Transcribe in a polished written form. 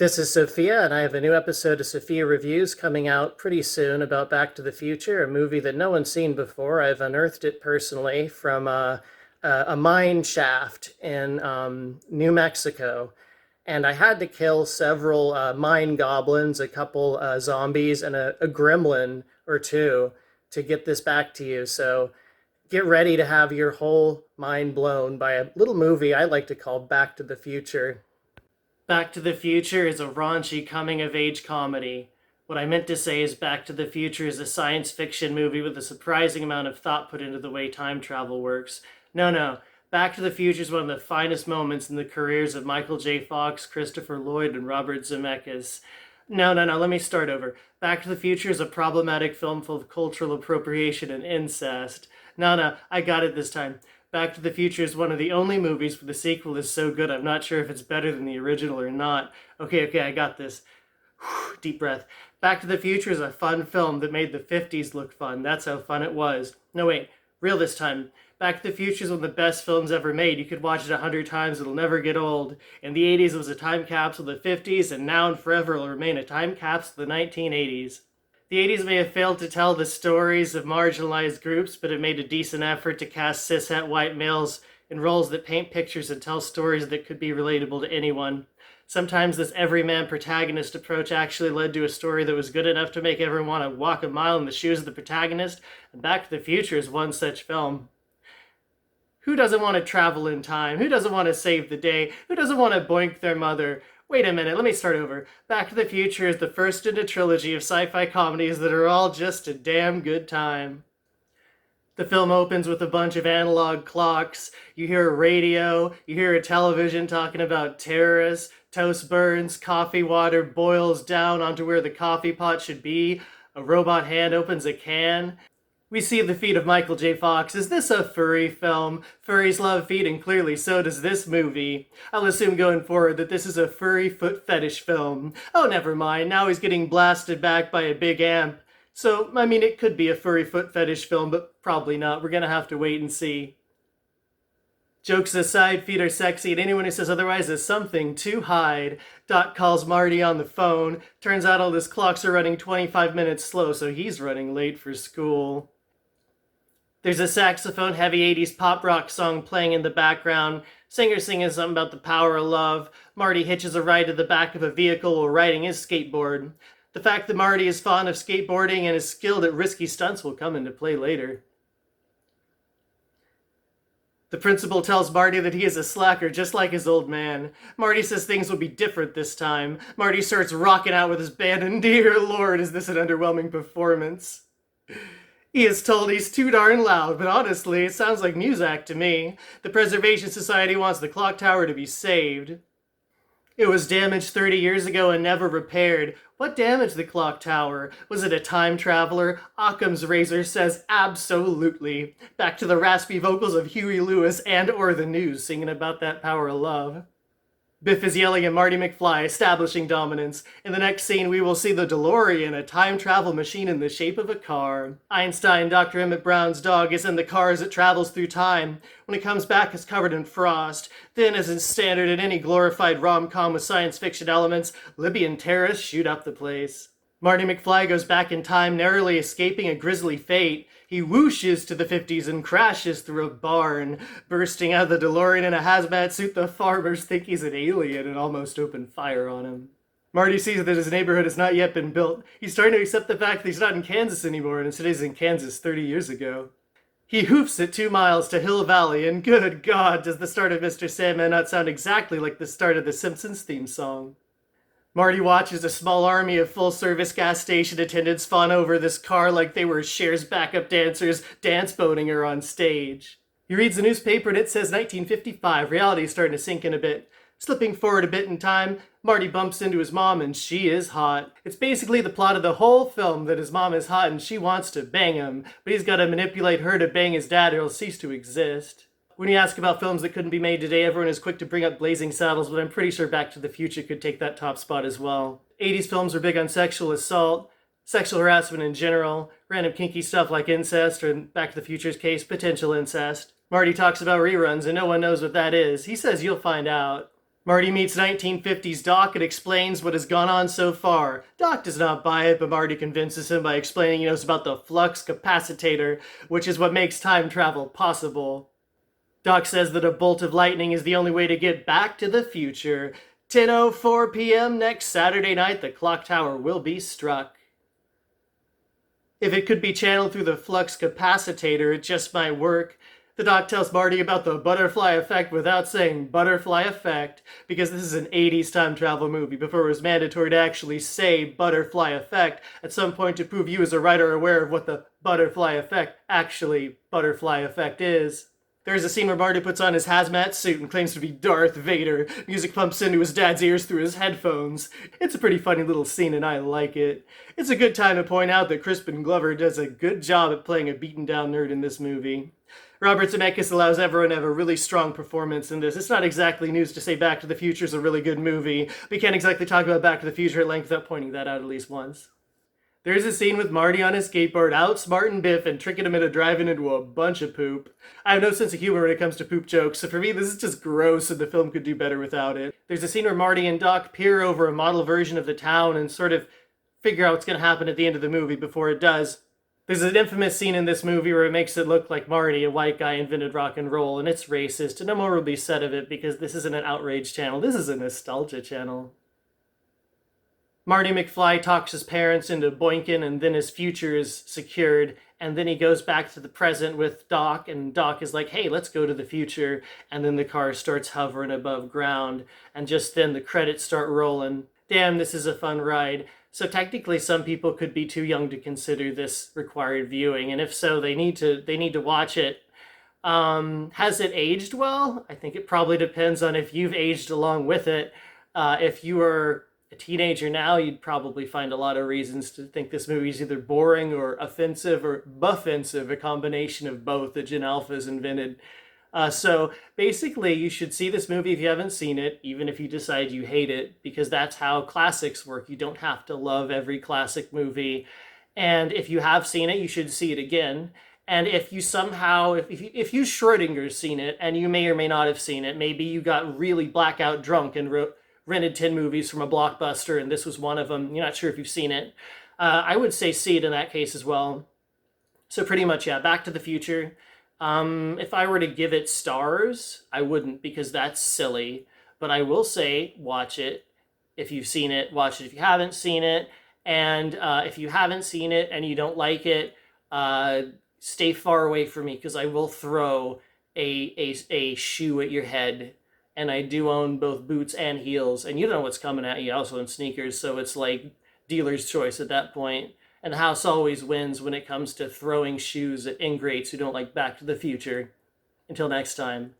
This is Sophia, and I have a new episode of Sophia Reviews coming out pretty soon about Back to the Future, a movie that no one's seen before. I've unearthed it personally from a mine shaft in New Mexico, and I had to kill several mine goblins, a couple zombies, and a gremlin or two to get this back to you. So get ready to have your whole mind blown by a little movie I like to call Back to the Future. Back to the Future is a raunchy coming-of-age comedy. What I meant to say is Back to the Future is a science fiction movie with a surprising amount of thought put into the way time travel works. No. Back to the Future is one of the finest moments in the careers of Michael J. Fox, Christopher Lloyd, and Robert Zemeckis. No, let me start over. Back to the Future is a problematic film full of cultural appropriation and incest. No, I got it this time. Back to the Future is one of the only movies where the sequel is so good I'm not sure if it's better than the original or not. Okay, I got this. Deep breath. Back to the Future is a fun film that made the 50s look fun. That's how fun it was. No, wait. Real this time. Back to the Future is one of the best films ever made. You could watch it 100 times. It'll never get old. In the 80s, it was a time capsule of the 50s, and now and forever it'll remain a time capsule of the 1980s. The 80s may have failed to tell the stories of marginalized groups, but it made a decent effort to cast cishet white males in roles that paint pictures and tell stories that could be relatable to anyone. Sometimes this everyman protagonist approach actually led to a story that was good enough to make everyone want to walk a mile in the shoes of the protagonist, and Back to the Future is one such film. Who doesn't want to travel in time? Who doesn't want to save the day? Who doesn't want to boink their mother? Wait a minute, let me start over. Back to the Future is the first in a trilogy of sci-fi comedies that are all just a damn good time. The film opens with a bunch of analog clocks. You hear a radio, you hear a television talking about terrorists, toast burns, coffee water boils down onto where the coffee pot should be, a robot hand opens a can. We see the feet of Michael J. Fox. Is this a furry film? Furries love feet, and clearly so does this movie. I'll assume going forward that this is a furry foot fetish film. Oh, never mind. Now he's getting blasted back by a big amp. So, it could be a furry foot fetish film, but probably not. We're gonna have to wait and see. Jokes aside, feet are sexy, and anyone who says otherwise is something to hide. Doc calls Marty on the phone. Turns out all his clocks are running 25 minutes slow, so he's running late for school. There's a saxophone-heavy 80s pop rock song playing in the background. Singer singing something about the power of love. Marty hitches a ride to the back of a vehicle while riding his skateboard. The fact that Marty is fond of skateboarding and is skilled at risky stunts will come into play later. The principal tells Marty that he is a slacker just like his old man. Marty says things will be different this time. Marty starts rocking out with his band, and dear Lord, is this an underwhelming performance. He is told he's too darn loud, but honestly, it sounds like Muzak to me. The Preservation Society wants the clock tower to be saved. It was damaged 30 years ago and never repaired. What damaged the clock tower? Was it a time traveler? Occam's razor says absolutely. Back to the raspy vocals of Huey Lewis and or the news singing about that power of love. Biff is yelling at Marty McFly, establishing dominance. In the next scene, we will see the DeLorean, a time travel machine in the shape of a car. Einstein, Dr. Emmett Brown's dog, is in the car as it travels through time. When it comes back, it's covered in frost. Then, as is standard in any glorified rom-com with science fiction elements, Libyan terrorists shoot up the place. Marty McFly goes back in time, narrowly escaping a grisly fate. He whooshes to the 50s and crashes through a barn. Bursting out of the DeLorean in a hazmat suit, the farmers think he's an alien and almost open fire on him. Marty sees that his neighborhood has not yet been built. He's starting to accept the fact that he's not in Kansas anymore, and instead he's in Kansas 30 years ago. He hoofs it 2 miles to Hill Valley, and good God, does the start of Mr. Sandman not sound exactly like the start of the Simpsons theme song. Marty watches a small army of full-service gas station attendants fawn over this car like they were Cher's backup dancers dance-boating her on stage. He reads the newspaper and it says 1955. Reality is starting to sink in a bit. Slipping forward a bit in time, Marty bumps into his mom and she is hot. It's basically the plot of the whole film that his mom is hot and she wants to bang him, but he's got to manipulate her to bang his dad or he'll cease to exist. When you ask about films that couldn't be made today, everyone is quick to bring up Blazing Saddles, but I'm pretty sure Back to the Future could take that top spot as well. 80s films were big on sexual assault, sexual harassment in general, random kinky stuff like incest, or in Back to the Future's case, potential incest. Marty talks about reruns and no one knows what that is. He says you'll find out. Marty meets 1950s Doc and explains what has gone on so far. Doc does not buy it, but Marty convinces him by explaining he knows about the flux capacitor, which is what makes time travel possible. Doc says that a bolt of lightning is the only way to get back to the future. 10:04 p.m. next Saturday night, the clock tower will be struck. If it could be channeled through the flux capacitor, it just might work. The Doc tells Marty about the butterfly effect without saying butterfly effect, because this is an 80s time travel movie before it was mandatory to actually say butterfly effect at some point to prove you as a writer are aware of what the butterfly effect is. There's a scene where Marty puts on his hazmat suit and claims to be Darth Vader. Music pumps into his dad's ears through his headphones. It's a pretty funny little scene and I like it. It's a good time to point out that Crispin Glover does a good job at playing a beaten down nerd in this movie. Robert Zemeckis allows everyone to have a really strong performance in this. It's not exactly news to say Back to the Future is a really good movie. We can't exactly talk about Back to the Future at length without pointing that out at least once. There's a scene with Marty on his skateboard outsmarting Biff and tricking him into driving into a bunch of poop. I have no sense of humor when it comes to poop jokes, so for me this is just gross and the film could do better without it. There's a scene where Marty and Doc peer over a model version of the town and sort of figure out what's going to happen at the end of the movie before it does. There's an infamous scene in this movie where it makes it look like Marty, a white guy, invented rock and roll, and it's racist, and no more will be said of it because this isn't an outrage channel, this is a nostalgia channel. Marty McFly talks his parents into boinking, and then his future is secured, and then he goes back to the present with Doc, and Doc is like, hey, let's go to the future, and then the car starts hovering above ground, and just then the credits start rolling. Damn, this is a fun ride. So technically some people could be too young to consider this required viewing, and if so, they need to watch it. Has it aged well? I think it probably depends on if you've aged along with it. If you are a teenager now, you'd probably find a lot of reasons to think this movie is either boring or offensive or buffensive, a combination of both that Gen Alpha's invented. So basically, you should see this movie if you haven't seen it, even if you decide you hate it, because that's how classics work. You don't have to love every classic movie. And if you have seen it, you should see it again. And if you somehow, if you Schrodinger's seen it, and you may or may not have seen it, maybe you got really blackout drunk and rented 10 movies from a Blockbuster, and this was one of them. You're not sure if you've seen it. I would say see it in that case as well. So pretty much, yeah, Back to the Future. If I were to give it stars, I wouldn't because that's silly. But I will say, watch it. If you've seen it, watch it if you haven't seen it. And if you haven't seen it and you don't like it, stay far away from me because I will throw a shoe at your head. And I do own both boots and heels, and you don't know what's coming at you. I also own sneakers, so it's like dealer's choice at that point. And the house always wins when it comes to throwing shoes at ingrates who don't like Back to the Future. Until next time.